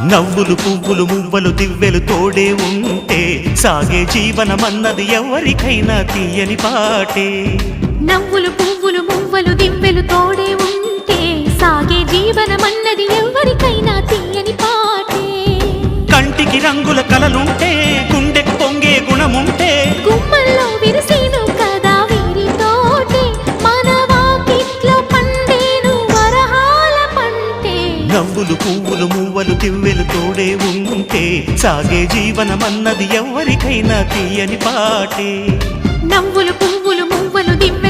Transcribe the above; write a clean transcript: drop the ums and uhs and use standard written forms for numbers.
నవ్వులు పువ్వులు మువ్వలు దివ్వెలు తోడే ఉంటే సాగే జీవనమన్నది ఎవరికైనా తీయని పాటే. నవ్వులు పువ్వులు మువ్వలు దివ్వెలు తోడే ఉంటే సాగే జీవనమన్నది ఎవరికైనా తీయని పాటే. కంటికి రంగుల కలలుంటే గుండెకు పొంగే గుణముంటే గుమ్మల్లో విరిసేను కదా వీరితోటే మన వాకిట్లో పండేను వరహాల పంటే. నవ్వులు పువ్వులు మువ్వలు దివ్వెలు తోడే ఉంటే సాగే జీవనమన్నది ఎవరికైనా తీయని పాటే. నవ్వులు పువ్వులు మువ్వలు దివ్వెలు